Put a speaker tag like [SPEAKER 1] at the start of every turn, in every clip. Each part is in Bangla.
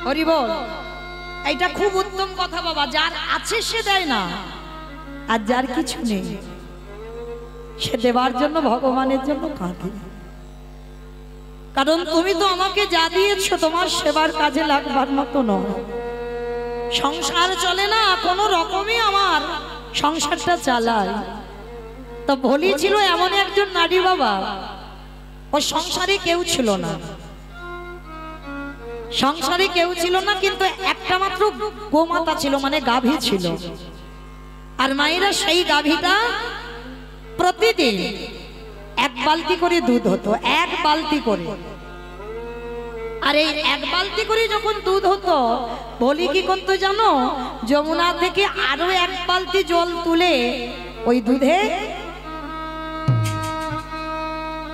[SPEAKER 1] হরি বল। এটা খুব উত্তম কথা বাবা। যার আছে সে দেয় না, আর যার কিছু নেই সে দেবার জন্য ভগবানের জন্য কাঁদে। কারণ তুমি তো আমাকে যা দিয়েছো তোমার সেবার কাজে লাগবার মতো নয়। সংসার চলে না, কোনো রকমই আমার সংসারটা চালায়। তো ভোলি ছিল এমন একজন নারী বাবা, ও সংসারে কেউ ছিল না, সংসারে কেউ ছিল না, কিন্তু একটা মাত্র গোমাতা ছিল, মানে গাভী ছিল। আর মায়েরা সেই গাভীটা প্রতিদিন এক বালতি করে দুধ হতো, এক বালতি করে। আর এই এক বালতি করে যখন দুধ হতো, বলি কি করতো জানো, যমুনা থেকে আরো এক বালতি জল তুলে ওই দুধে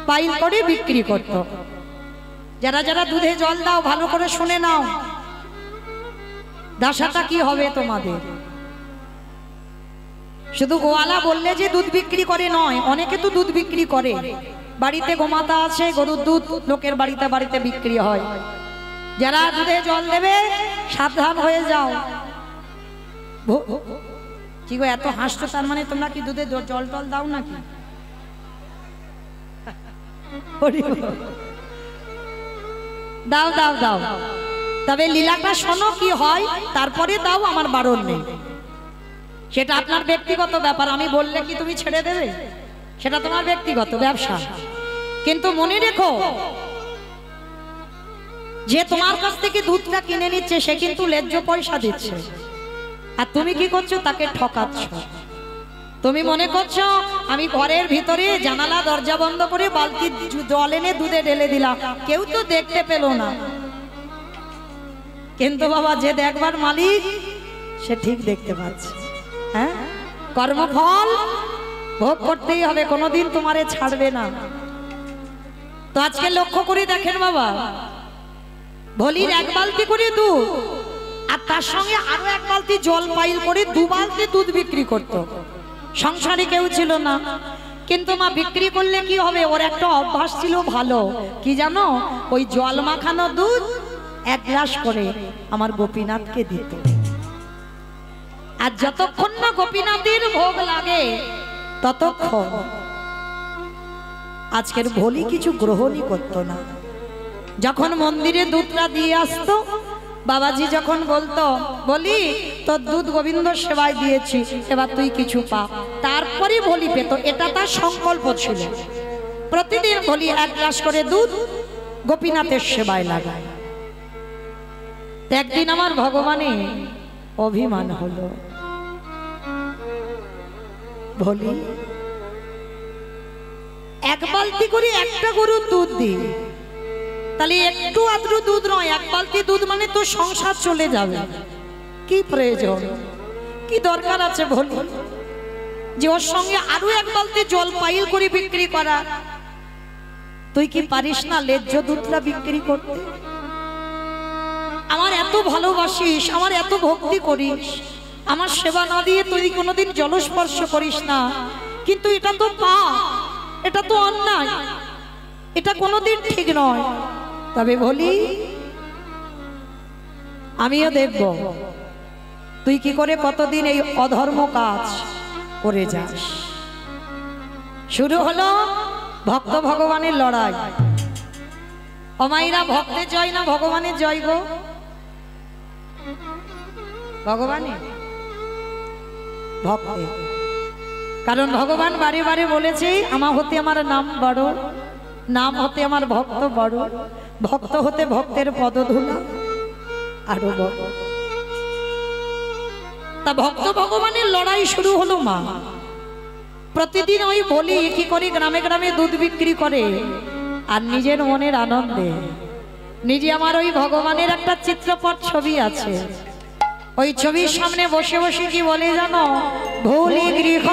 [SPEAKER 1] পাইল করে বিক্রি করত। যারা যারা দুধে জল দাও ভালো করে শুনে নাও, দশাটা কি হবে তোমাদের। শুধু গোয়ালা বললে যে দুধ বিক্রি করে নয়, অনেকে তো দুধ বিক্রি করে। বাড়িতে গোমাতা আছে, গরুর দুধ লোকের বাড়িতে বাড়িতে বিক্রি হয়। যারা দুধে জল দেবে সাবধান হয়ে যাও। কি গো এত হাসছো, তার মানে তোমরা কি দুধে জল টল দাও নাকি? দাও দাও দাও, তবে লীলাটা শোনো কি হয়, তারপরে দাও, আমার বারণ নেই। সেটা আপনার ব্যক্তিগত ব্যাপার, আমি বললে কি তুমি ছেড়ে দেবে? সেটা তোমার ব্যক্তিগত ব্যবসা। কিন্তু মনে রেখো, যে তোমার কাছ থেকে দুধটা কিনে নিচ্ছে সে কিন্তু ন্যায্য পয়সা দিচ্ছে, আর তুমি কি করছো, তাকে ঠকাচ্ছ। তুমি মনে করছো আমি ঘরের ভিতরে জানালা দরজা বন্ধ করে বালতি জল এনে দুধে ঢেলে দিলাম, কেউ তো দেখতে পেল না। কিন্তু বাবা যে দেখবার মালিক সে ঠিক দেখতে পাচ্ছে। হ্যাঁ, কর্মফল ভোগ করতেই হবে, কোনোদিন তোমারে ছাড়বে না। তো আজকে লক্ষ্য করে দেখেন বাবা, ভলির এক বালতি করে দুধ, আর তার সঙ্গে আরো এক বালতি জল পাইল করে দু বালতি দুধ বিক্রি করত। সংসারে কেউ ছিল না, কিন্তু মা বিক্রি করলে কি হবে, ওর একটা অভ্যাস ছিল ভালো, কি জানো, ওই জল মাখানো দুধ এক গ্লাস করে আমার গোপীনাথকে দিত। আর যতক্ষণ না গোপীনাথের ভোগ লাগে ততক্ষণ আজকের ভোলি কিছু গ্রহণই করত না। যখন মন্দিরে দুধটা দিয়ে আসতো, বাবাজি যখন বলতো, বলি তোর দুধ গোবিন্দ সেবায় দিয়েছি, এবার তুই কিছু পা, তারপরে ভোলি পেত। এটা তার সংকল্প ছিল, প্রতিদিন ভোলি এক গ্লাস করে দুধ গোপীনাথের সেবায় লাগায়। একদিন আমার ভগবানে অভিমান হলো, ভোলি এক বালতি করে একটা গরুর দুধ দিই, তাহলে একটু আদ্র দুধ নয়, এক বালতি দুধ মানে তো সংসার চলে যাবে। কি প্রয়োজন, কি দরকার আছে ভোলি যে ওর সঙ্গে আরো এক বালতি জল পাইল করে বিক্রি করা? তুই কি পারিস না ন্যায্য দুধটা বিক্রি করতে? আমার এত ভালোবাসিস, আমার এত ভক্তি করিস, আমার সেবা না দিয়ে তুই কোনোদিন জলস্পর্শ করিস না, কিন্তু এটা তো পাপ, এটা তো অন্যায়, এটা কোনোদিন ঠিক নয়। তবে বলি আমিও দেখব তুই কি করে কতদিন এই অধর্ম কাজ করে যাস। শুরু হলো ভক্ত ভগবানের লড়াই। অমাইরা ভক্তের জয় না ভগবানের জয় গো? ভগবানের ভক্তে, কারণ ভগবান বারে বারে বলেছে আমার হতে আমার নাম বড়, নাম হতে আমার ভক্ত বড়, ভক্ত হতে ভক্তের পদধূলা আরো বড়। তা ভক্ত ভগবানের লড়াই শুরু হলো মা। প্রতিদিন ওই বলি কি করে গ্রামে গ্রামে দুধ বিক্রি করে, আর নিজের মনের আনন্দে নিজে আমার ওই ভগবানের একটা চিত্রপট ছবি আছে, ওই ছবির সামনে বসে বসে কি বলে জানো, ভুলি গৃহ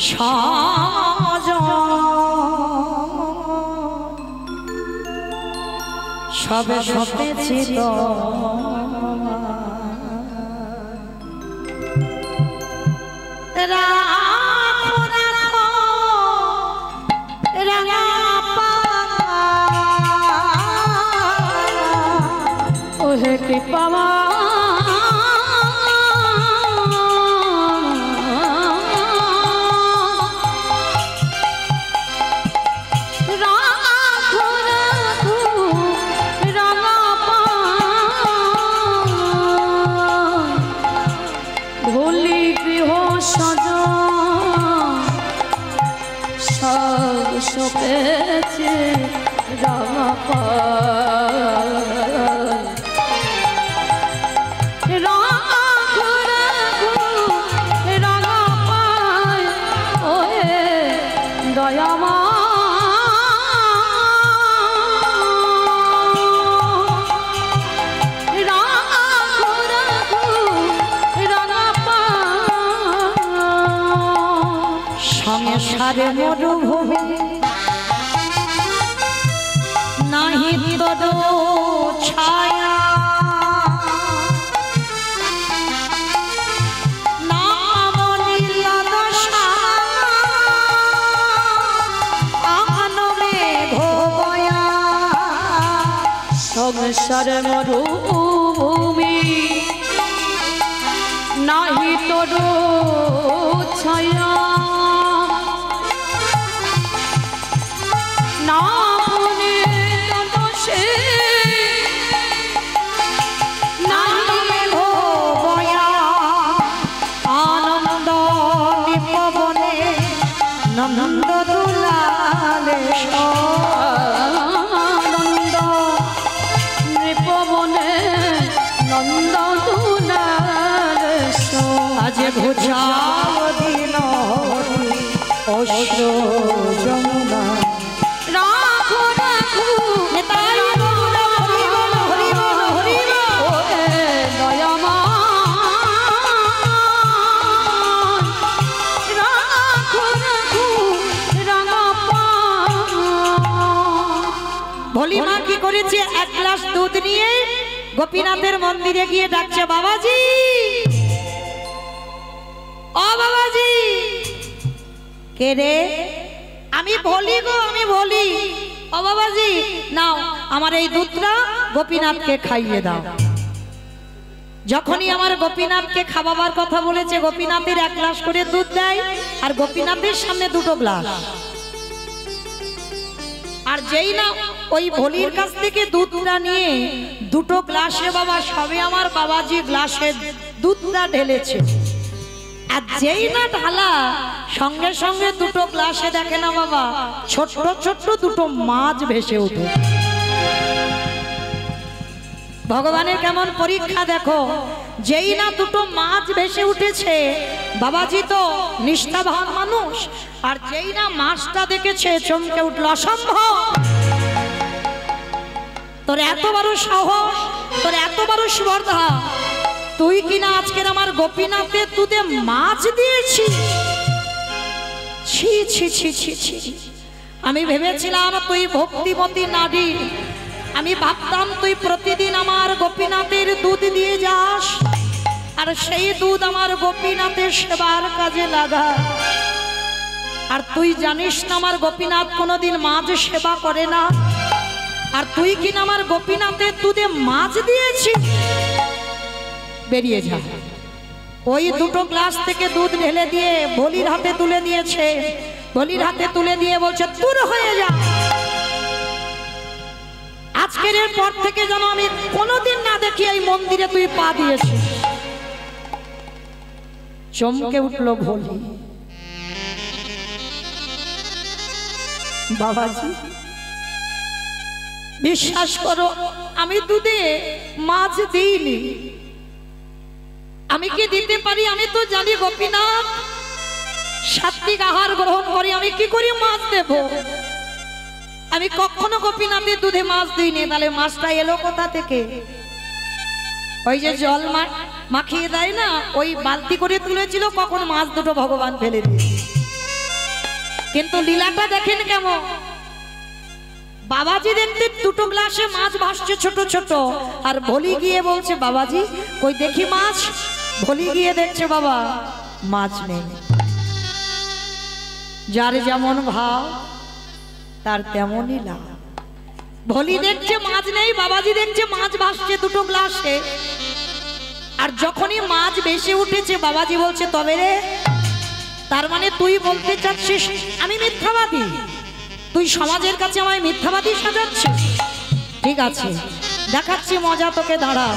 [SPEAKER 1] সাজ সবে সতেছি তো রাখো রাখো রাঙা পা কৃপা
[SPEAKER 2] পেয়েছে রাঙা পায় ওয়ে দয়ামা
[SPEAKER 1] সংসারে মরুভূমি নাহি তদো ছায়া নাম নীলা দশা আনমে ভোবয়া
[SPEAKER 2] সংসারে মরুভূমি নাহি তদো ছায়া
[SPEAKER 1] নন্দ দুলালে
[SPEAKER 2] নন্দ নৃপবনে নন্দ দুলালে
[SPEAKER 1] আজ ঘুচাও দিন অশ্র যমুনা
[SPEAKER 2] রাখো রাখো দয়ামা
[SPEAKER 1] ভোলি মা কি করেছে এক গ্লাস দুধ নিয়ে গোপীনাথের মন্দিরে গিয়ে ডাকছে বাবাজি ও বাবাজি কে রে আমি ভোলি গো আমি ভোলি ও বাবাজি নাও আমার এই দুধটা গোপীনাথকে খাইয়ে দাও যখনই আমার গোপীনাথকে খাওয়াবার কথা বলেছে গোপীনাথের এক গ্লাস করে দুধ দেয় আর গোপীনাথের সামনে দুটো গ্লাস আর যেই না ওই ভোলির কাছ থেকে দুধটা নিয়ে দুটো গ্লাসে বাবা সবে আমার বাবাজি গ্লাসে দুধটা ঢেলেছে আর যেই না ঢালা সঙ্গে সঙ্গে দুটো গ্লাসে দেখে না বাবা ছোট্ট ছোট্ট দুটো মাছ ভেসে ওঠে ভগবানের কেমন পরীক্ষা দেখো যেই না দুটো মাছ ভেসে উঠেছে বাবাজি তো নিষ্ঠাবান মানুষ আর যেই না মাছটা দেখেছে চমকে উঠল অসম্ভব তোর এত বড় সাহস তোর এত বড় স্পর্ধা তুই কিনা আজকের আমার গোপীনাথের দুধে মাছ দিয়েছিস ছি ছি ছি ছি ছি আমি ভেবেছিলাম তুই ভক্তিমতী নারী আমি ভাবতাম তুই প্রতিদিন আমার গোপীনাথের দুধ দিয়ে যাস আর সেই দুধ আমার গোপীনাথের সেবার কাজে লাগা আর তুই জানিস না আমার গোপীনাথ কোনোদিন মাছ সেবা করে না আর তুই কিনা আমার গোপীনাথের দুধে মাছ দিয়েছিস বেরিয়ে যা ওই দুটো গ্লাস থেকে দুধ ঢেলে দিয়ে ভোলির হাতে তুলে দিয়েছে ভোলির হাতে তুলে দিয়ে বলছে দূর হয়ে যা আজকের পর থেকে যেন আমি কোনোদিন না দেখি এই মন্দিরে তুই পা দিয়েছিস চমকে উঠলো ভোলি বাবাজি বিশ্বাস করো আমি দুধে মাছ দিইনি আমি কি দিতে পারি আমি তো জানি গোপীনাথ সাত্বিক আহার গ্রহণ করি আমি কি করে মাছ দেব আমি কখনো গোপীনাথের দুধে মাছ দিইনি তাহলে মাছটা এলো কোথা থেকে ওই যে জল মাখিয়ে দেয় না ওই বালতি করে তুলেছিল কখন মাছ দুটো ভগবান ফেলে দিয়েছে কিন্তু লীলাটা দেখেন কেমন বাবাজি দেখতে দুটো গ্লাসে মাছ ভাসছে ছোট ছোট আর ভোলি গিয়ে বলছে বাবাজি কই দেখি মাছ ভোলি গিয়ে দেখছে বাবা মাছ নেই যার যেমন ভাব তার তেমনই লাভ ভোলি দেখছে মাছ নেই, বাবাজি দেখছে মাছ ভাসছে দুটো গ্লাসে। আর যখনই মাছ বেশি উঠেছে বাবাজি বলছে তবে রে, তার মানে তুই বলতে চাচ্ছিস আমি মিথ্যাবাদী? তুই সমাজের কাছে আমায় মিথ্যাবাদী সাজাচ্ছিস? ঠিক আছে, দেখাচ্ছি মজা তোকে, দাঁড়া।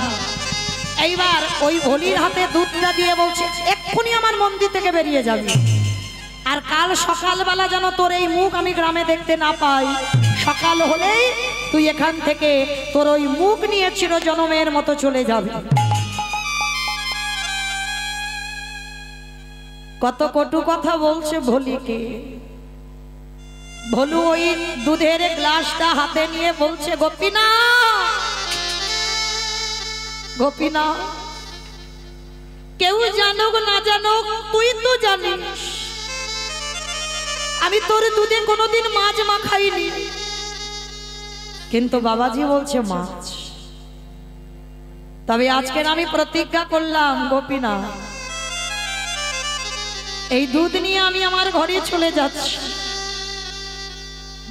[SPEAKER 1] এইবার ওই ভোলির হাতে দুধটা দিয়ে বলছে এক্ষুনি আমার মন্দির থেকে বেরিয়ে যাবি, আর কাল সকালবেলা যেন তোর এই মুখ আমি গ্রামে দেখতে না পাই। সকাল হলেই তুই এখান থেকে তোর ওই মুখ নিয়ে চিরজনমের মতো চলে যাবি। কত কটু কথা বলছে ভোলিকে। ভোলু ওই দুধের গ্লাসটা হাতে নিয়ে বলছে গোপীনা, গোপীনা, কেউ জানুক না জানুক তুই তো জানিস আমি তোর দুধে কোনোদিন মাছ মাখাইনি। কিন্তু বাবাজি বলছে মাছ। তবে আজকের আমি প্রতিজ্ঞা করলাম গোপীনা, এই দুধ নিয়ে আমি আমার ঘরে চলে যাচ্ছি।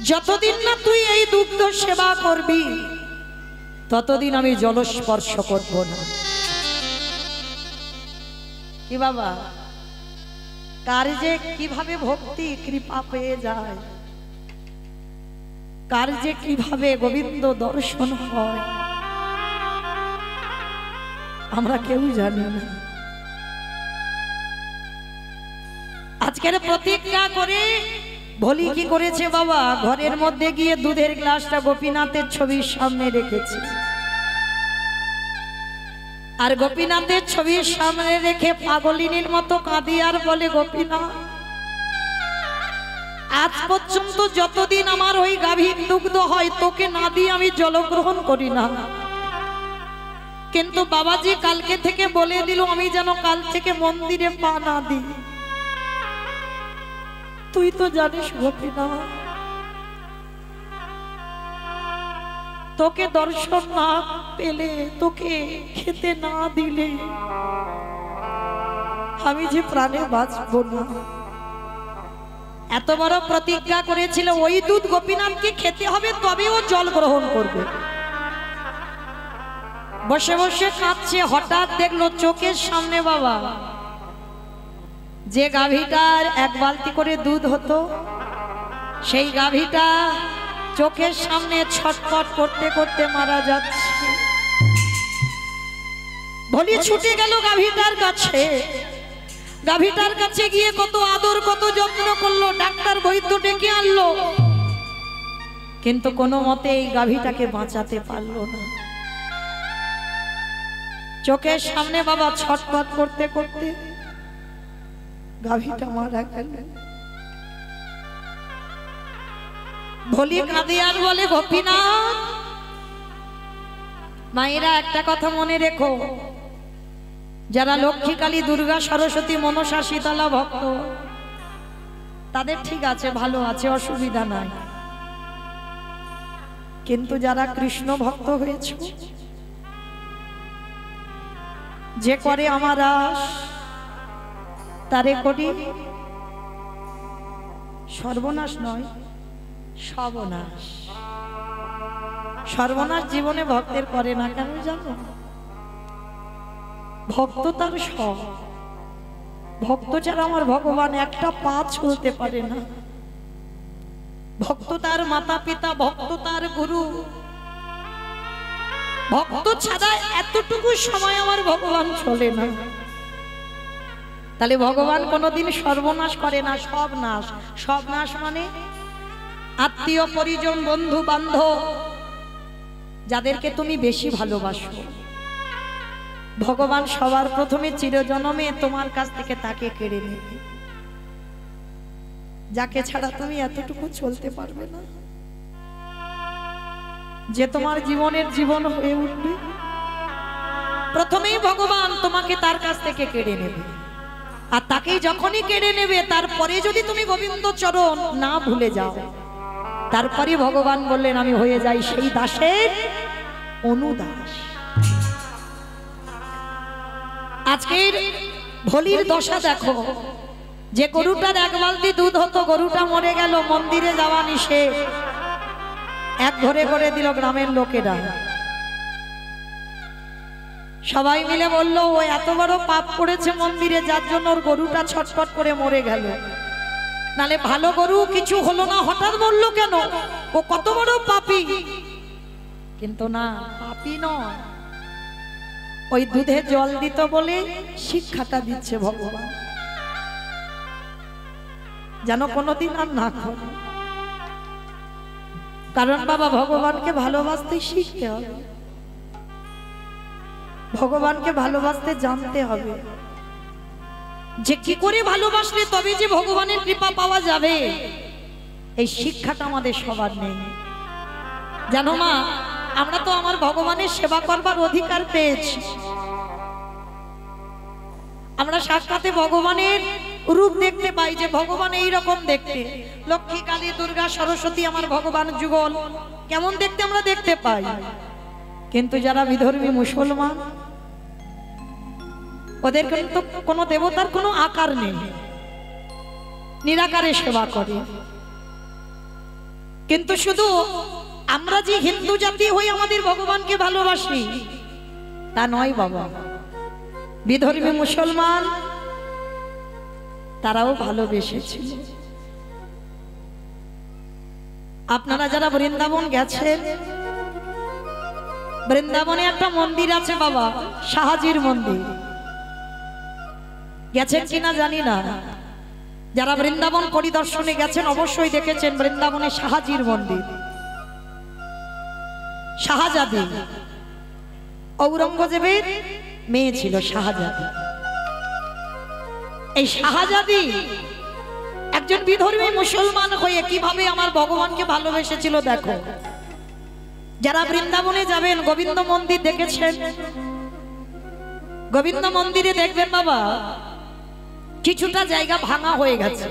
[SPEAKER 1] যতদিন না তুই এই দুগ্ধ সেবা করবি ততদিন আমি জলস্পর্শ করব না। কি বাবা, কার যে কিভাবে ভক্তি কৃপা পেয়ে যায়, কার যে কিভাবে গোবিন্দ দর্শন হয় আমরা কেউ জানি না। আজকের প্রতিজ্ঞা করে ভোলি কি করেছে বাবা, ঘরের মধ্যে গিয়ে দুধের গ্লাসটা গোপীনাথের ছবির সামনে রেখেছে। আর গোপীনাথের ছবির সামনে রেখে পাগলিনীর মতো কাঁদি আর বলে গোপীনাথ, আজ পর্যন্ত যতদিন আমার ওই গাভীর দুগ্ধ হয় তোকে না দিয়ে আমি জলগ্রহণ করি না। কিন্তু বাবাজি কালকে থেকে বলে দিল আমি যেন কাল থেকে মন্দিরে পা না দিই। তুই তো জানিস গোপীনাথ, তোকে দর্শন না পেলে, তোকে খেতে না দিলে আমি যে প্রাণে বাঁচব না। এত বড় প্রতিজ্ঞা করেছিল, ওই দুধ গোপীনাথকে খেতে হবে তবে ও জল গ্রহণ করবে। বসে বসে কাঁদছে, হঠাৎ দেখলো চোখের সামনে বাবা যে গাভীটার এক বালতি করে দুধ হতো, সেই গাভীটা চোখের সামনে ছটফট করতে করতে মারা যাচ্ছে। ভোলি ছুটে গেল গাভীটার কাছে। গাভীটার কাছে গিয়ে কত আদর কত যত্ন করলো, ডাক্তার বৈদ্য ডেকে আনলো, কিন্তু কোনো মতে এই গাভীটাকে বাঁচাতে পারলো না। চোখের সামনে বাবা ছটফট করতে করতে গাভীটা মারা গেল। ভোলি কাঁদে আর বলে গোপীনাথ, মায়েরা একটা কথা মনে রেখো, যারা লক্ষ্মী কালী দুর্গা সরস্বতী মনসা শীতলা ভক্ত তাদের ঠিক আছে, ভালো আছে, অসুবিধা নাই। কিন্তু যারা কৃষ্ণ ভক্ত হয়েছে, যে করে আমার আশ তারে করি সর্বনাশ নয় সর্বনাশ। সর্বনাশ জীবনে ভক্তের করে না, কেন জানো? ভক্ত তার সব, ভক্ত ছাড়া আমার ভগবান একটা পা চলতে পারে না। ভক্ত তার মাতা পিতা, ভক্ত তার গুরু, ভক্ত ছাড়া এতটুকু সময় আমার ভগবান চলে না। তাহলে ভগবান কোনোদিন সর্বনাশ করে না, সব নাশ। সব নাশ মানে আত্মীয় পরিজন বন্ধু বান্ধব যাদেরকে তুমি বেশি ভালোবাসো, ভগবান সবার প্রথমে চিরজনমে তোমার কাছ থেকে তাকে কেড়ে নেবে, যাকে ছাড়া তুমি এতটুকু চলতে পারবে না, যে তোমার জীবনের জীবন হয়ে উঠবে, প্রথমেই ভগবান তোমাকে তার কাছ থেকে কেড়ে নেবে। আর তাকেই যখনই কেড়ে নেবে, তারপরে যদি তুমি গোবিন্দ চরণ না ভুলে যাও, তারপরে ভগবান বললেন আমি হয়ে যাই সেই দাসের অনুদাস। আজকের ভোলির দশা দেখো, যে গরুটার এক বালতি দুধ হতো, গরুটা মরে গেল, মন্দিরে যাওয়া নিষেধ। এক ঘরে করে দিল গ্রামের লোকেরা। সবাই মিলে বলল ও এত বড় পাপ করেছে মন্দিরে, যার জন্য ওর গরুটা ছটফট করে মরে গেল। নালে ভালো গরু কিছু হলো না, হঠাৎ মরলো কেন? ও কত বড় পাপী। কিন্তু না, পাপী নয়, ওই দুধে জল দিত বলে শিক্ষাটা দিচ্ছে ভগবান, যেন কোনোদিন আর না করে। কারণ বাবা, ভগবানকে ভালোবাসতে শিখতে হবে, ভগবানকে ভালোবাসতে জানতে হবে, যে কি করে ভালোবাসলে তবে যে ভগবানের কৃপা পাওয়া যাবে, এই শিক্ষাটা আমাদের সবার নেই। জানো মা, আমরা তো আমার ভগবানের সেবা করবার অধিকার পেয়েছি। আমরা সাক্ষাতে ভগবানের রূপ দেখতে পাই, যে ভগবান এইরকম দেখতে, লক্ষ্মী, কালী, দুর্গা, সরস্বতী আমার ভগবান যুগল কেমন দেখতে আমরা দেখতে পাই। কিন্তু যারা বিধর্মী মুসলমান, ওদের কিন্তু কোনো দেবতার কোনো আকার নেই, নিরাকারে সেবা করে। কিন্তু শুধু আমরা যে হিন্দু জাতি হই আমাদের ভগবানকে ভালোবাসি তা নয় বাবা, বিধর্মী মুসলমান তারাও ভালোবেসেছিল। আপনারা যারা বৃন্দাবন গেছেন, বৃন্দাবনে একটা মন্দির আছে বাবা, শাহাজির মন্দির, গেছেন কিনা জানি না। যারা বৃন্দাবন পরিদর্শনে গেছেন অবশ্যই দেখেছেন বৃন্দাবনে শাহাজির মন্দির। শাহজাদি, ঔরঙ্গজেবের মেয়ে ছিল শাহজাদি। এই শাহজাদি একজন বিধর্মী মুসলমান হয়ে কিভাবে আমার ভগবানকে ভালোবেসেছিল দেখো। যারা বৃন্দাবনে যাবেন, গোবিন্দ মন্দির দেখেছেন, গোবিন্দ মন্দিরে দেখবেন বাবা কিছুটা জায়গা ভাঙা হয়ে গেছে,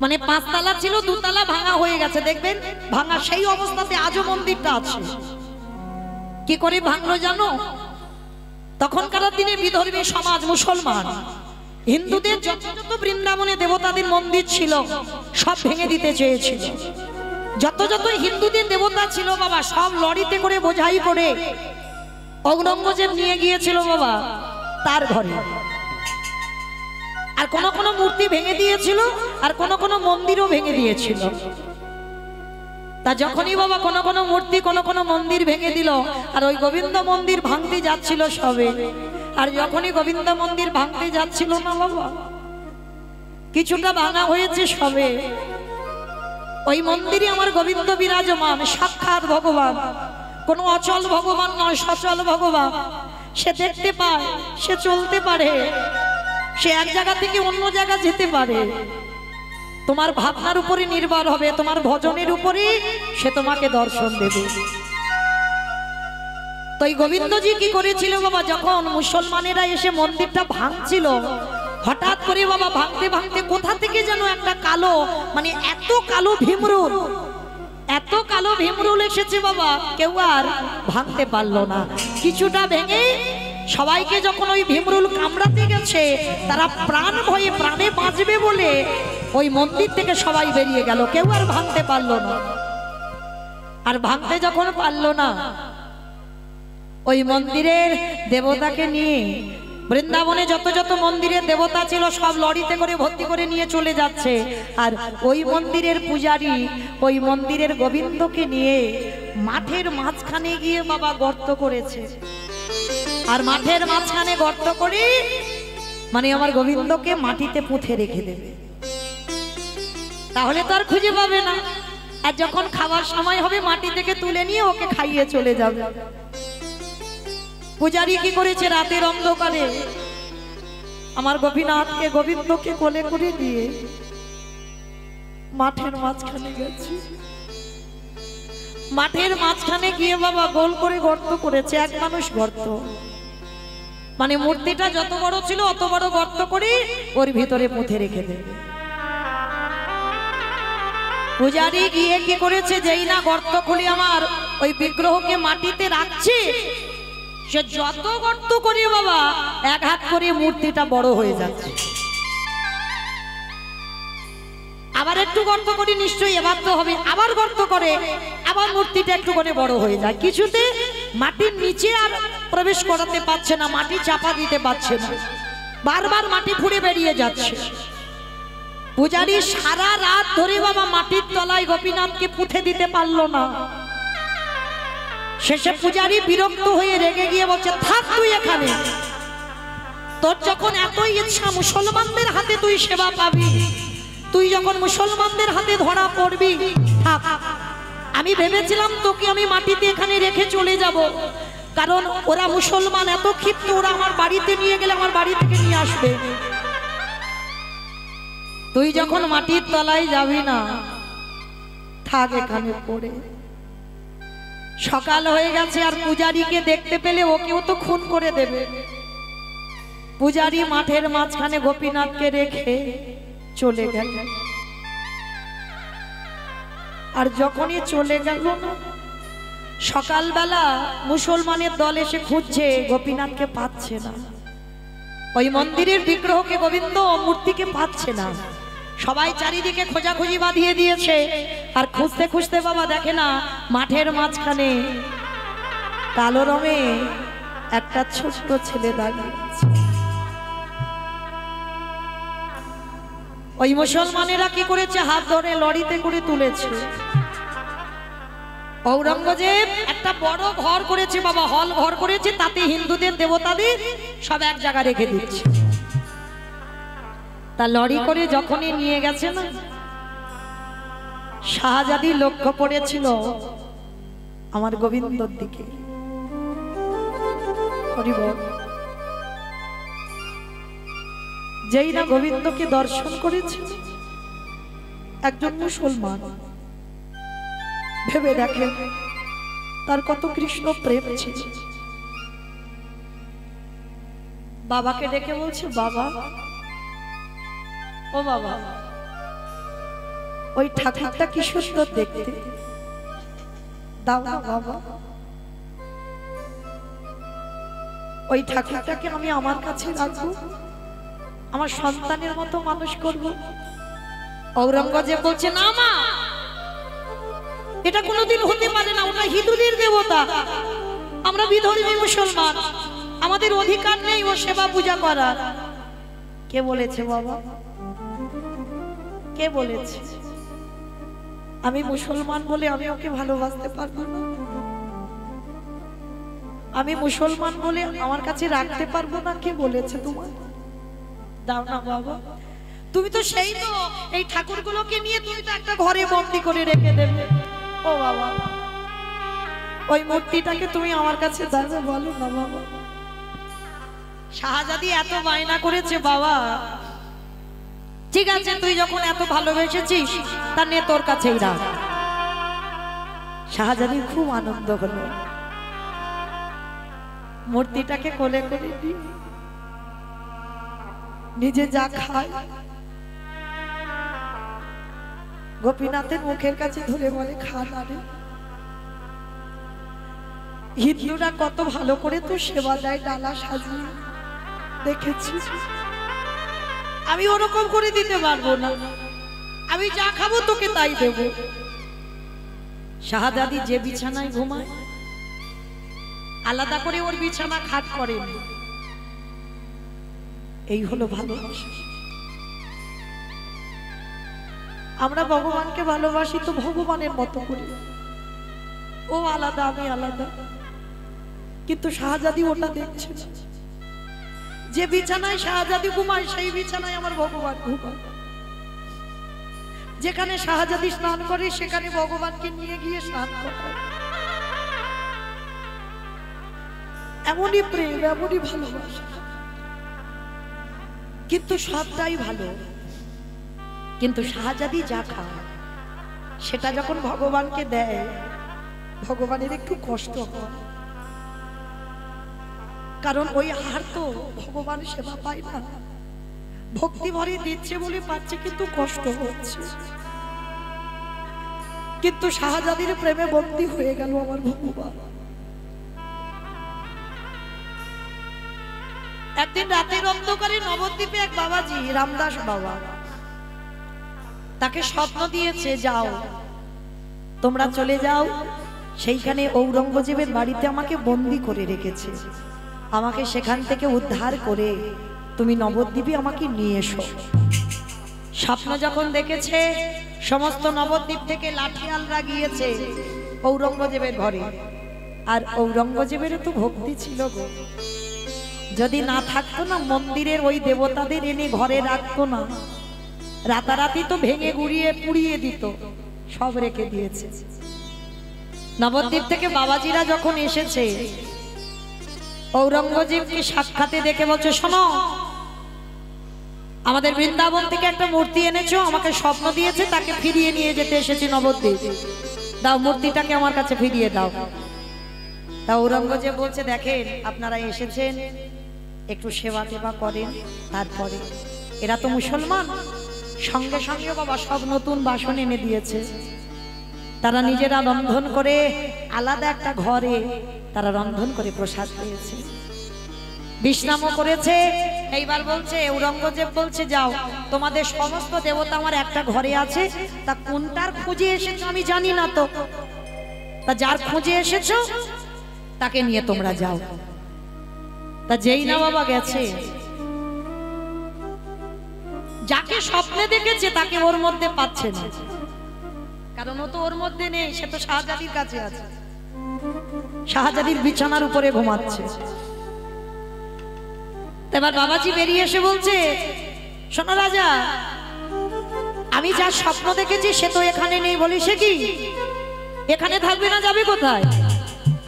[SPEAKER 1] মানে 5 তলা ছিল 2 তলা ভাঙা হয়ে গেছে, দেখবেন ভাঙা সেই অবস্থাতে আজও মন্দিরটা আছে। কি করে ভাঙলো জানো? তখনকার দিনে বিধর্মী সমাজ মুসলমান হিন্দুদের যত যত বৃন্দাবনে দেবতাদের মন্দির ছিল সব ভেঙে দিতে চেয়েছিল। যত যত হিন্দুদের দেবতা ছিল বাবা সব লরিতে করে বোঝাই করে ঔরঙ্গজেব নিয়ে গিয়েছিল বাবা তার ঘরে। আর কোন কোন মূর্তি ভেঙে দিয়েছিল, আর কোন কোন মন্দিরও ভেঙে দিয়েছিল। তা যখনই বাবা কোন কোন মূর্তি কোন কোন মন্দির ভেঙে দিল, আর ওই গোবিন্দ মন্দির ভাঙতে যাচ্ছিল সবে, আর যখনই গোবিন্দ মন্দির ভাঙতে যাচ্ছিল না বাবা, কিছুটা ভাঙা হয়েছে সবে, ওই মন্দিরে আমার গোবিন্দ বিরাজমান, সাক্ষাৎ ভগবান, কোনো অচল ভগবান নয়, সচল ভগবান। সে দেখতে পায়, সে চলতে পারে, সে এক জায়গা থেকে অন্য জায়গা যেতে পারে। তোমার ভাবনার উপরে নির্ভর হবে, তোমার ভজনের উপরে সে তোমাকে দর্শন দেবে। তো এই গোবিন্দজি কি করেছিল বাবা, যখন মুসলমানেরা এসে মন্দিরটা ভাঙছিল, হঠাৎ করে বাবা ভাঙতে ভাঙতে কোথা থেকে যেন একটা কালো, মানে এত কালো ভীমরুল, এত কালো ভীমরুল এসেছে বাবা, কেউ আর ভাঙতে পারলো না। কিছুটা ভেঙে সবাইকে যখন ওই ভীমরুল কামড়াতে গেছে, তারা প্রাণ ভয়ে প্রাণে বাঁচবে বলে ওই মন্দির থেকে সবাই বেরিয়ে গেল, কেউ আর ভাঙতে পারলো না। আর ভাঙতে যখন পারলো না, ওই মন্দিরের দেবতাকে নিয়ে বৃন্দাবনে যত যত মন্দিরের দেবতা ছিল সব লরিতে করে ভর্তি করে নিয়ে চলে যাচ্ছে। আর ওই মন্দিরের পূজারী ওই মন্দিরের গোবিন্দকে নিয়ে মাঠের মাঝখানে গিয়ে বাবা গর্ত করেছে। আর মাঠের মাঝখানে গর্ত করে মানে আমার গোবিন্দকে মাটিতে পুঁতে রেখে দেবে, তাহলে তো আর খুঁজে পাবে না। আর যখন খাবার সময় হবে মাটি থেকে তুলে নিয়ে ওকে খাইয়ে চলে যাবে। পূজারী কি করেছে, রাতের অন্ধকারে আমার গোপীনাথকে গোবিন্দকে কোলে করে দিয়ে মাঠের মাঝখানে গেছে। মাঠের মাঝখানে গিয়ে বাবা গোল করে গর্ত করেছে, এক মানুষ গর্ত, মানে মূর্তিটা যত বড় ছিল অত বড় গর্ত করে ওর ভিতরে পুঁতে রেখে দেবে। পূজারী গিয়ে কি করেছে, যেই না গর্ত খুলে আমার ওই বিগ্রহকে মাটিতে রাখছে, সে যত গর্ত করে বাবা এক হাত করে মূর্তিটা বড় হয়ে যাচ্ছে। আবার একটু গর্ত করি, নিশ্চয়ই এবার তো হবে, আবার গর্ত করে, আবার মূর্তিটা একটু করে বড় হয়ে যায়। কিছুতে মাটির নিচে আর প্রবেশ করাতে পারছে না, মাটি চাপা দিতে পারছে না, বারবার মাটি ফুঁড়ে বেরিয়ে যাচ্ছে। পূজারী সারা রাত ধরে বাবা মাটির তলায় গোপীনাথকে পুঁতে দিতে পারলো না। শেষে পূজারী বিরক্ত হয়ে রেগে গিয়ে বলছে, থাক তুই এখানে, তোর যখন এতই ইচ্ছা মুসলমানদের হাতে তুই সেবা পাবি, তুই যখন মুসলমানদের হাতে ধরা পড়বি, থাক। আমি ভেবেছিলাম তোকে আমি মাটিতে এখানে রেখে চলে যাব, কারণ ওরা মুসলমান এত ক্ষিপ্ত, ওরা আমার বাড়িতে নিয়ে গেলে আমার বাড়ি থেকে নিয়ে আসবে। তুই যখন মাটির তলায় যাবি না, থাক এখানে পড়ে। সকাল হয়ে গেছে আর পূজারীকে দেখতে পেলে ওকেও তো খুন করে দেবে। পূজারী মাঠের মাঝখানে গোপীনাথকে রেখে চলে গেল। আর যখনই চলে গেল, সকালবেলা মুসলমানের দল এসে খুঁজছে, গোপীনাথকে পাচ্ছে না। ওই মন্দিরের বিগ্রহকে, গোবিন্দ মূর্তিকে পাচ্ছে না। সবাই চারিদিকে খোঁজাখুঁজি বাঁধিয়ে দিয়েছে, আর খুঁজতে খুঁজতে বাবা দেখে না মাঠের মাঝখানে কালো রঙে একটা ছোট্ট ছেলে দাঁড়িয়ে আছে। ওই মুসলমানেরা কি করেছে, হাত ধরে লরিতে করে তুলেছে। ঔরঙ্গজেব একটা বড় ঘর করেছে বাবা, হল ঘর করেছে, তাতে হিন্দুদের দেবতাদের সব এক জায়গায় রেখে দিচ্ছে। তা লরি করে যখনই নিয়ে গেছে না, শাহজাদি লক্ষ্য পড়েছিল আমার গোবিন্দর দিকে। হরিবল। যেই না গোবিন্দকে দর্শন করেছে একজন মুসলমান, ভেবে দেখেন তার কত কৃষ্ণ প্রেম ছিল। বাবাকে ডেকে বলছে, বাবা, ও বাবা, ওই ঠাকুরটা কি সুন্দর দেখতে, দাও না বাবা, ওই ঠাকুরটাকে আমি আমার কাছে রাখবো, আমার সন্তানের মতো মানুষ করব। ঔরঙ্গজেব বলছে, না মা, এটা কোনোদিন হতে পারে না, ওটা হিন্দুদের দেবতা, আমরা বিধর্মী মুসলমান, আমাদের অধিকার নেই ও সেবা পূজা করার। কে বলেছে বাবা, কে বলেছে? আমি মুসলমান বলে আমি ওকে ভালোবাসতে পারবো না? আমি মুসলমান বলে আমার কাছে রাখতে পারবো না? কে বলেছে তোমার? দাও না বাবা, তুমি তো সেই তো এই ঠাকুরগুলোকে নিয়ে তুমি তো একটা ঘরে বন্দি করে রেখে দেবে। ও বাবা, ওই মূর্তিটাকে তুমি আমার কাছে দাও, বলো না বাবা। শাহজাদি এত বায়না করেছে, বাবা ঠিক আছে, তুই যখন এত ভালোবেসেছিস তা নে, তোর কাছেই রাখ। শাহজাদি খুব আনন্দ হলো, মূর্তিটাকে কোলে করে দিয়ে নিজে যা খায় গোপীনাথের মুখের কাছে ধরে বলে, খা না রে। হিন্দুরা কত ভালো করে তো সেবা দেয়, ডালা সাজিয়ে, দেখেছিস? আমি ওরকম করে দিতে পারবো না, আমি যা খাবো তোকে তাই দেব। শাহজাদি যে বিছানায় ঘুমায় আলাদা করে ওর বিছানা খাট করেন। এই হলো ভালোবাসা। আমরা ভগবানকে ভালোবাসি তো ভগবানের মতো করি, ও আলাদা আমি আলাদা, কিন্তু শাহজাদি ওটা দেখছে না। যে বিছানায় শাহজাদি ঘুমায় সেই বিছানায় আমার ভগবান ঘুমায়। যেখানে শাহজাদি স্নান করে সেখানে ভগবানকে নিয়ে গিয়ে স্নান করায়। এমনই প্রেম, এমনই ভালোবাসা, কিন্তু সবটাই ভালো। কিন্তু শাহজাদি যা খায় সেটা যখন ভগবানকে দেয়, ভগবানের একটু কষ্ট হয়, কারণ ওই আহার তো ভগবান সেবা পায় না। ভক্তি ভরে দিচ্ছে বলে পাচ্ছে, কিন্তু কষ্ট হচ্ছে। কিন্তু শাহজাদির প্রেমে বন্দী হয়ে গেল আমার ভগবান। একদিন রাতের অন্ধকারে নবদ্বীপে এক বাবাজি, রামদাস বাবা, তাকে স্বপ্ন দিয়েছে, যাও তোমরা চলে যাও, সেইখানে ঔরঙ্গজেবের বাড়িতে আমাকে বন্দি করে রেখেছে, আমাকে সেখান থেকে উদ্ধার করে তুমি নবদ্বীপে আমাকে নিয়ে এসো। স্বপ্ন যখন দেখেছে সমস্ত নবদ্বীপ থেকে লাঠিয়ালরা গিয়েছে ঔরঙ্গজেবের ঘরে, আর ঔরঙ্গজেবের তো ভক্তি ছিল গো, যদি না থাকতো না মন্দিরের ওই দেবতাদের এনে ঘরে রাখতো না, রাতারাতি তো ভেঙে গুড়িয়ে পুড়িয়ে দিত, সব রেখে দিয়েছে। নবদ্বীপ থেকে বাবাজিরা যখন এসেছে ঔরঙ্গজেবকে সাক্ষাতে দেখে বলছে, শোনো আমাদের বৃন্দাবন থেকে একটা মূর্তি এনেছো, আমাকে স্বপ্ন দিয়েছে, তাকে ফিরিয়ে নিয়ে যেতে এসেছি নবদ্বীপ, দাও মূর্তিটাকে আমার কাছে ফিরিয়ে দাও। তা ঔরঙ্গজেব বলছে, দেখেন আপনারা এসেছেন একটু সেবা টেবা করেন, তারপরে এরা তো মুসলমান, সঙ্গে সঙ্গে বাবা সব নতুন বাসন এনে দিয়েছে, তারা নিজেরা রন্ধন করে আলাদা একটা ঘরে তারা রন্ধন করে প্রসাদ পেয়েছে, বিশ্রামও করেছে। এইবার বলছে ঔরঙ্গজেব বলছে, যাও তোমাদের সমস্ত দেবতা আমার একটা ঘরে আছে, তা কোনটার খুঁজে এসেছো আমি জানি না, তো তা যার খুঁজে এসেছো তাকে নিয়ে তোমরা যাও। তা যেই না বাবা গেছে, যাকে স্বপ্নে দেখেছে তাকে ওর মধ্যে পাচ্ছে না, কারণ ও তো ওর মধ্যে নেই, সে তো শাহজাদির কাছে আছে, শাহজাদির বিছানার উপরে ঘুমাচ্ছে। এবার বাবাজি বেরিয়ে এসে বলছে, শোনো রাজা, আমি যা স্বপ্ন দেখেছি সে তো এখানে নেই, বলি সে কি এখানে থাকবে না, যাবে কোথায়?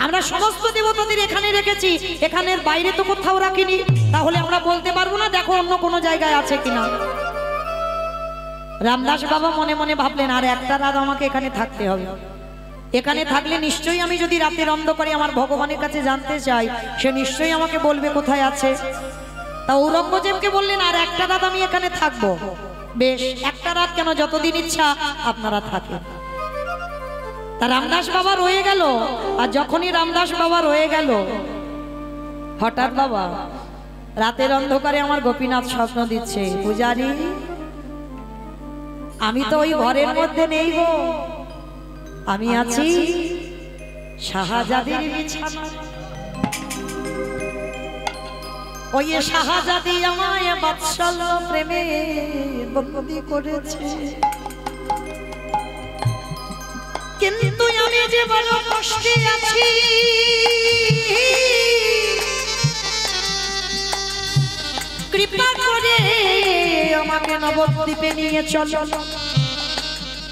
[SPEAKER 1] আমরা সমস্ত দেবতাদের এখানে রেখেছি, এখানের বাইরে তো কোথাও রাখিনি, তাহলে আমরা বলতে পারবো না, দেখো অন্য কোনো জায়গায় আছে কিনা। রামদাস বাবা মনে মনে ভাবলেন, আর একটা রাত আমাকে এখানে থাকতে হবে, এখানে থাকলে নিশ্চয়ই আমি যদি রাতের অন্ধকারে আমার ভগবানের কাছে জানতে চাই, সে নিশ্চয়ই আমাকে বলবে কোথায় আছে। তা ঔরঙ্গজেবকে বললেন, আর একটা রাত আমি এখানে থাকবো। বেশ, একটা রাত কেন, যতদিন ইচ্ছা আপনারা থাকেন। তা রামদাস বাবা রয়ে গেল, আর যখনই রামদাস বাবা রয়ে গেল, হঠাৎ বাবা রাতের অন্ধকারে আমার গোপীনাথ স্বপ্ন দিচ্ছে, পূজারি আমি তো ওই ঘরের মধ্যে নেই গো, আমি আছি শাহজাদির বিছানায়, ওই শাহজাদি আমায় বাৎসল্য প্রেমে বন্দী করেছে, কিন্তু আমি যে বড় কষ্টে আছি, কৃপা করে আমাকে নবদ্বীপে নিয়ে চলো।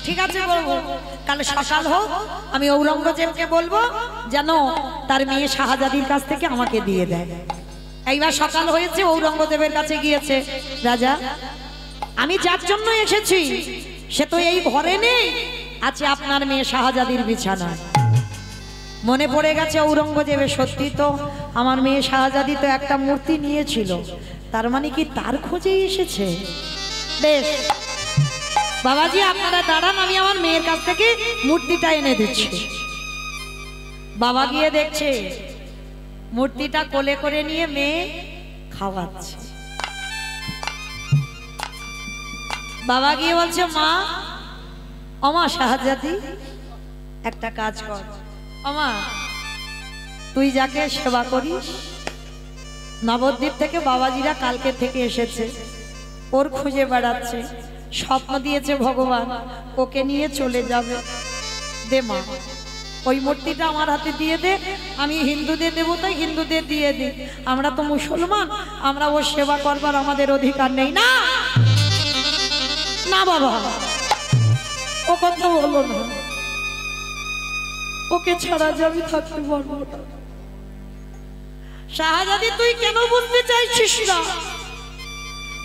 [SPEAKER 1] ঠিক আছে বলবো, কাল সকাল হোক আমি ঔরঙ্গজেবকে বলবো যেন তার মেয়ে শাহজাদির কাছ থেকে আমাকে দিয়ে দেয়। এইবার সকাল হয়েছে, ঔরঙ্গজেবের কাছে গিয়েছে, রাজা আমি যার জন্য এসেছি সে তো এই ঘরে নেই, আছে আপনার মেয়ে শাহজাদির বিছানায়। মনে পড়ে গেছে ঔরঙ্গজেবের, সত্যি তো আমার মেয়ে শাহজাদি তো একটা মূর্তি নিয়েছিল, তার মানে কি তার খোঁজেই এসেছে। বেশ বাবাজি আপনারা দাঁড়ান, আমি আমার মেয়ের কাছ থেকে মূর্তিটা এনে দিচ্ছি। বাবা গিয়ে দেখছে মূর্তিটা কোলে করে নিয়ে মেয়ে খাওয়াচ্ছে। বাবা গিয়ে বলছে, মা ওমা শাহজাদি একটা কাজ কর, ওমা তুই যাকে সেবা করিস, নবদ্বীপ থেকে বাবাজিরা কালকে থেকে এসেছে, ওর খুঁজে বেড়াচ্ছে, স্বপ্ন দিয়েছে ভগবান ওকে নিয়ে চলে যাবে, দে মা ওই মূর্তিটা আমার হাতে দিয়ে দে, আমি হিন্দুদের দেবো তাই হিন্দুদের দিয়ে দে, আমরা তো মুসলমান, আমরা ওর সেবা করবার আমাদের অধিকার নেই। না না বাবা ও কথা বলো না, ওকে ছাড়া যাবি থাকতে পারবো না। শাহজাদি তুই কেন বুঝতে চাইছিস না,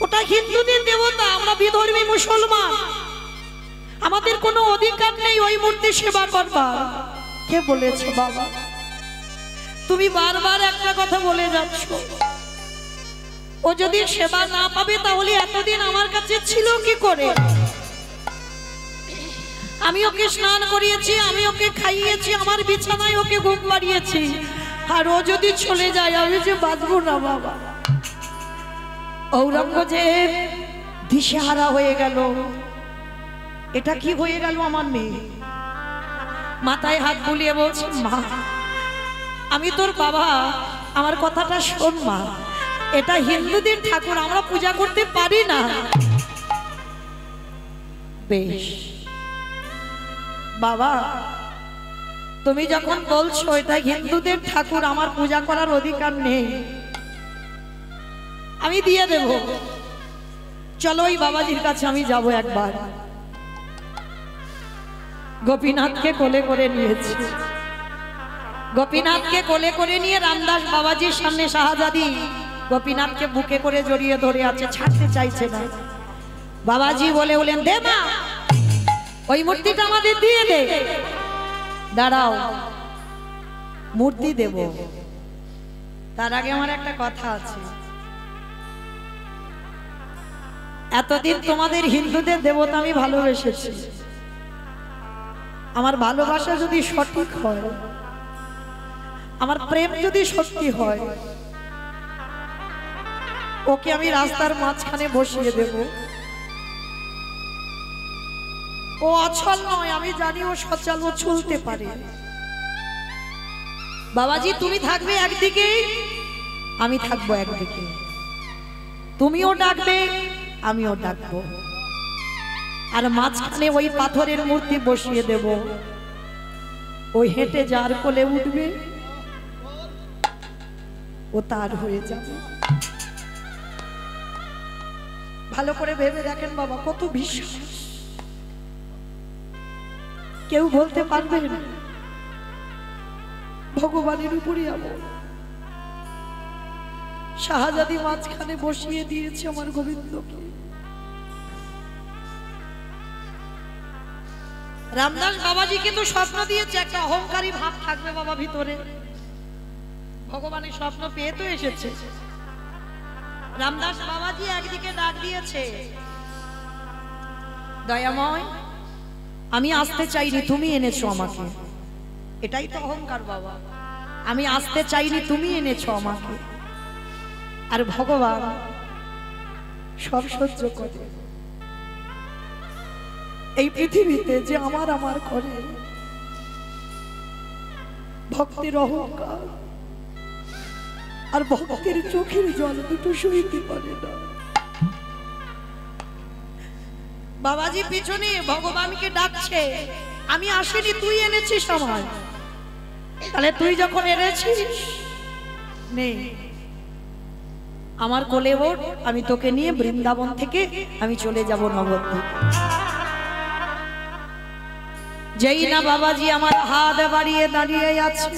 [SPEAKER 1] ওটা হিন্দুদের দেবতা, আমরা বিধর্মী মুসলমান, আমাদের কোনো অধিকার নেই ওই মূর্তি সেবা করবার। কে বলেছে বাবা? তুমি বারবার একটা কথা বলে যাচ্ছ, ও যদি সেবা না পাবে তাহলে এতদিন আমার কাছে ছিল কি করে? আমি ওকে স্নান করিয়েছি, আমি ওকে খাইয়েছি, আমার বিছানায় ওকে ঘুম পাড়িয়েছি, আর ও যদি চলে যায় আমি যে বাঁচবো না বাবা। ঔরঙ্গজেব দিশেহারা হয়ে গেল, এটা কি হয়ে গেল আমার মেয়ে? মাথায় হাত বুলিয়ে বলছে, মা আমি তোর বাবা, আমার কথাটা শোন মা, এটা হিন্দুদের ঠাকুর, আমরা পূজা করতে পারি না। বেশ বাবা, তুমি যখন বলছো এটা হিন্দুদের ঠাকুর, আমার পূজা করার অধিকার নেই, আমি দিয়ে দেব। চলো ওই বাবাজির কাছে আমি যাব একবার। গোপীনাথকে কোলে করে নিয়েছি। গোপীনাথকে কোলে করে নিয়ে রামদাস বাবাজির সামনে শাহজাদি গোপীনাথকে বুকে করে জড়িয়ে ধরে আছে, ছাড়তে চাইছে না। বাবাজি বলে বলেন, দে মা, ওই মূর্তিটা আমাদের দিয়ে দে। দাঁড়াও, মূর্তি দেব, তার আগে আমার একটা কথা আছে। এতদিন তোমাদের হিন্দুদের দেবতা আমি ভালোবেসেছি। আমার ভালোবাসা যদি সঠিক হয়, আমার প্রেম যদি সত্যি হয়, ওকে আমি রাস্তার মাঝখানে বসিয়ে দেব। ও অচল নয়, আমি জানি ও সচল, ও চলতে পারে। বাবাজি তুমি থাকবে একদিকে, আমি থাকবো একদিকে, তুমিও ডাকবে আমিও ডাকবো, আর মাঝখানে ওই পাথরের মূর্তি বসিয়ে দেব। ওই হেঁটে যার কোলে উঠবে ও তার হয়ে যাবে। ভালো করে ভেবে দেখেন বাবা, কত বিশ্বাস। কেউ বলতে পারবে না ভগবানের উপরই আমল। শাহজাদি মাঝখানে বসিয়ে দিয়েছে আমার গোবিন্দকে। রামদাস বাবাজি কিন্তু স্বপ্ন দিয়েছে, একটা অহংকারী ভাব থাকবে বাবা ভিতরে। ভগবানের স্বপ্ন পেয়ে তো এসেছে। রামদাস বাবাজি একদিকে ডাক দিয়েছে, দয়াময় আমি আসতে চাইনি, তুমি এনেছো আমাকে। এটাই তো অহংকার বাবা, আমি আসতে চাইনি, তুমি এনেছো আমাকে। আর ভগবান সব সহ্য করে। এই পৃথিবীতে যে আমার আমার করে, ভক্তির অহংকার আর ভক্তির চোখের জল দুটো সইতে পারে না। বাবাজি পিছনে ভগবানকে ডাকছে, আমি আসিনি, তুই এনেছিস আমায়। তাহলে তুই যখন এনেছিস, নেই আমার কোলে ওঠ, আমি তোকে নিয়ে বৃন্দাবন থেকে আমি চলে যাব নবদ্বীপ। যেই না বাবাজি আমার হাত বাড়িয়ে দাঁড়িয়ে আছে,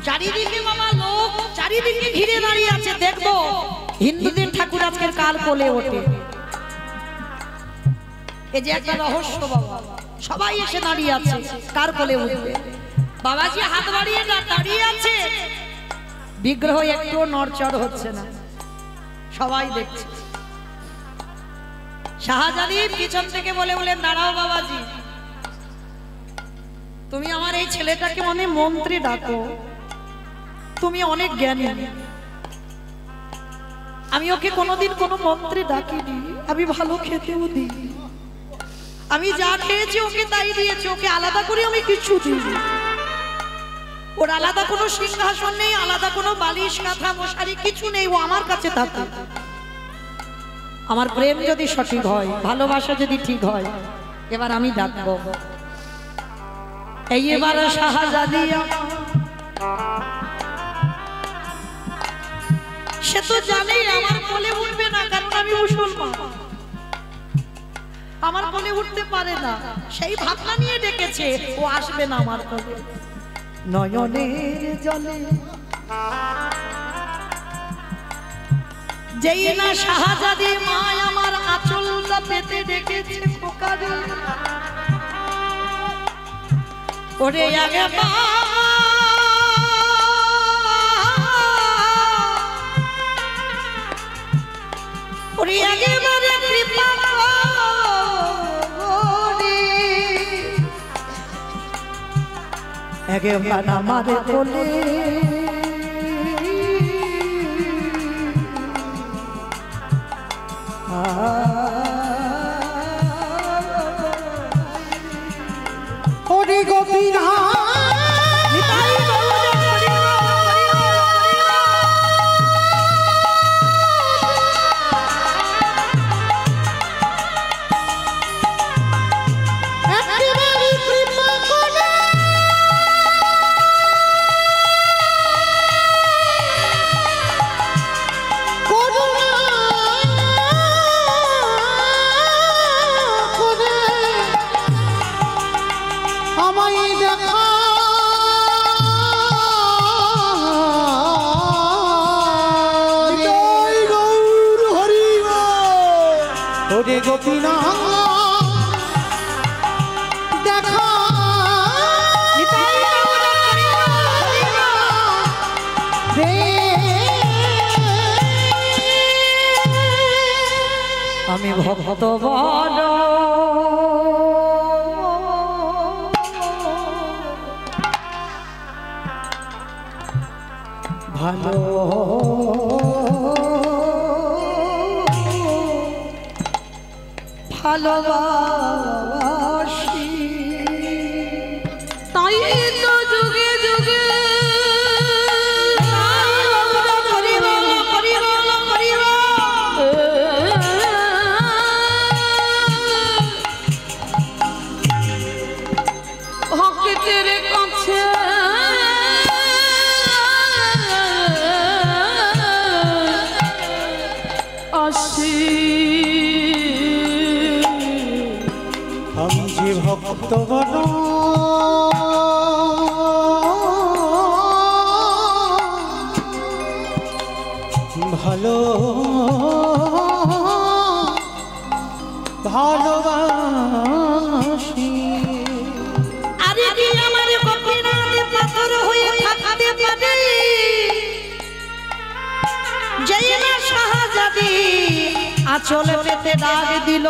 [SPEAKER 1] চারিদিকে বাবা লোক চারিদিকে ঘিরে দাঁড়িয়ে আছে, দেখবো হিন্দুদের ঠাকুর আজকের কাল কোলে ওঠে। এই যে একটা রহস্য বাবা, সবাই এসে দাঁড়িয়ে আছে, কার কোলে উঠবে। বাবাজি হাত বাড়িয়ে দাঁড়িয়ে আছে, বিগ্রহ একটু নড়চড় হচ্ছে না, সবাই দেখছে। শাহজাদি পিছন থেকে বলে বলেন, দাঁড়াও বাবাজি, তুমি আমার এই ছেলেটাকে মনে মন্ত্রী ডাকো, তুমি অনেক জ্ঞানী। আমি ওকে কোনোদিন কোনো মন্ত্রী ডাকিনি, আমি ভালো খেতেও দিই, আমি যা খেয়েছি ওকে তাই দিয়েছি, ওকে আলাদা করে আমি কিছু দিই। ওর আলাদা কোনো সিংহাসন নেই, আলাদা কোনো বালিশ কাঁথা মশারি কিছু নেই, ও আমার কাছে থাকে। আমার প্রেম যদি সঠিক হয়, ভালোবাসা যদি ঠিক হয়, এবার আমি ডাকবো। এই এবার শাহজাদি সে তো জানে আমার কোলে উঠবে না, কারণ আমি মুসলমান, আমার কোলে উঠতে পারে না, সেই ভাবনা নিয়ে ডেকেছে ও আসবে না আমার কোলে। নয়নের জলে যেই না শাহজাদি মা আমার আঁচলটা পেতে ডেকেছে, পোকারে ওরে আগে মা, ওরে একেবারে কৃপা করে একেবার আমার কোলে
[SPEAKER 3] ওরে গোপীনাথ
[SPEAKER 1] নিতাই গৌর হরি
[SPEAKER 3] একেবারে কৃপা করে করুণা করে আমায় দেখা জয় গৌর হরি ওরে গোপীনাথ দেখা
[SPEAKER 1] নিতাই গৌর হরি
[SPEAKER 3] রে
[SPEAKER 1] আমি ভক্ত বড় ভালো ভালোবাসি
[SPEAKER 2] তাই তো যুগে যুগে ভক্তের কাছে আসি
[SPEAKER 3] আমি যে ভক্ত বড় ভালো ভালোবাসি
[SPEAKER 1] আরে কি আমার গোপীনাথ পাথর হয়ে থাকতে পারে যেই না শাহজাদি আঁচল পেতে ডাক দিল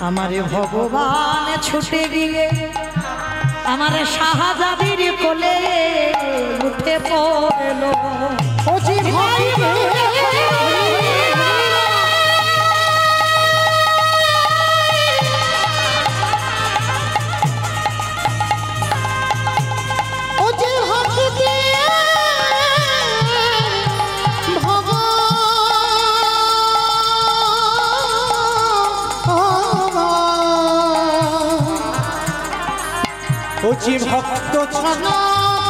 [SPEAKER 1] আমারে ভগবান ছুটে গিয়ে আমার শাহজাদির কোলে উঠে পড়ল
[SPEAKER 3] ও যে ভক্ত ও যে ভক্ত ও যে ভক্ত ছাড়া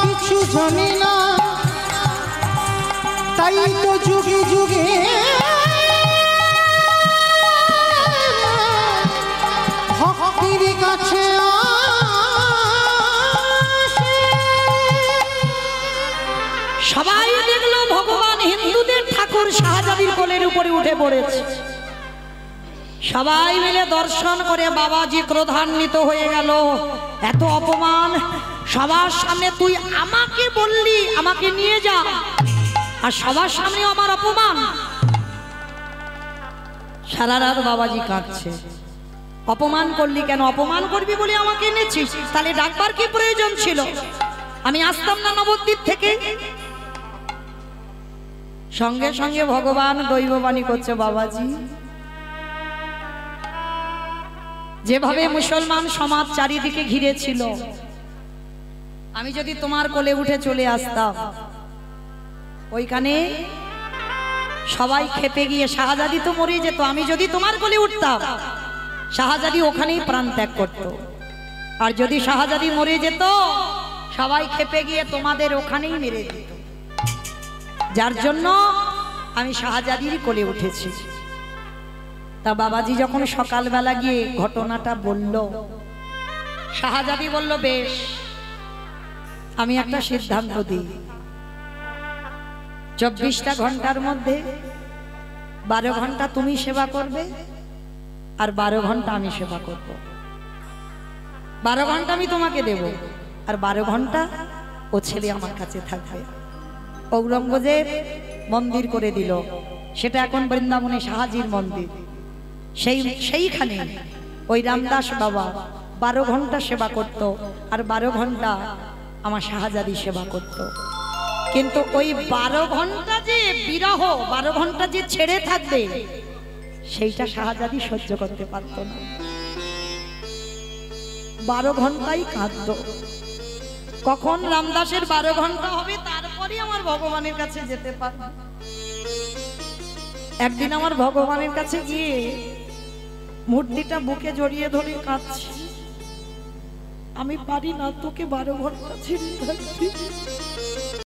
[SPEAKER 3] কিছু জানি না তাই তো যুগে যুগে ভক্তির কাছে আসে।
[SPEAKER 1] সবাই দেখলো ভগবান হিন্দুদের ঠাকুর শাহজাদির কোলের উপরে উঠে পড়েছে সবাই মিলে দর্শন করে বাবাজি ক্রোধান্বিত হয়ে গেল এত অপমান সবার সামনে তুই আমাকে বললি আমাকে নিয়ে যা আর সবার সামনে আমার অপমান সারা রাত বাবাজি কাঁদছে অপমান করলি কেন অপমান করবি বলে আমাকে এনেছিস তাহলে ডাকবার কি প্রয়োজন ছিল আমি আসতাম না নবদ্বীপ থেকে সঙ্গে সঙ্গে ভগবান দৈববাণী করছে বাবাজি যেভাবে মুসলমান সমাজ চারিদিকে ঘিরে ছিল আমি যদি তোমার কোলে উঠে চলে আসতাম ওইখানে সবাই খেপে গিয়ে শাহজাদি তো মরে যেত আমি যদি তোমার কোলে উঠতাম শাহজাদি ওখানেই প্রাণ ত্যাগ করত আর যদি শাহজাদি মরে যেত সবাই খেপে গিয়ে তোমাদের ওখানেই মেরে দিত যার জন্য আমি শাহজাদির কোলে উঠেছি তা বাবাজি যখন সকালবেলা গিয়ে ঘটনাটা বলল শাহজাদি বলল বেশ আমি একটা সিদ্ধান্ত দিই 24টা ঘন্টার মধ্যে 12 ঘন্টা তুমি সেবা করবে আর 12 ঘন্টা আমি সেবা করব 12 ঘন্টা আমি তোমাকে দেব আর 12 ঘন্টা ও ছেলে আমার কাছে থাকবে ঔরঙ্গজেব মন্দির করে দিল সেটা এখন বৃন্দাবনে শাহজির মন্দির সেইখানে ওই রামদাস বাবা 12 ঘন্টা সেবা করত আর 12 ঘন্টা আমার শাহজাদি সেবা করত কিন্তু ওই 12 ঘন্টা যে বিরহ 12 ঘন্টা যে ছেড়ে থাকবে সেইটা শাহজাদি সহ্য করতে পারত না 12 ঘন্টাই কাঁদতো। কখন রামদাসের 12 ঘন্টা হবে তারপরে আমার ভগবানের কাছে যেতে পারবো। একদিন আমার ভগবানের কাছে গিয়ে মূর্তিটা বুকে জড়িয়ে ধরে কাঁদছি, আমি পারি না তোকে 12 ঘন্টা ছেড়ে থাকতে।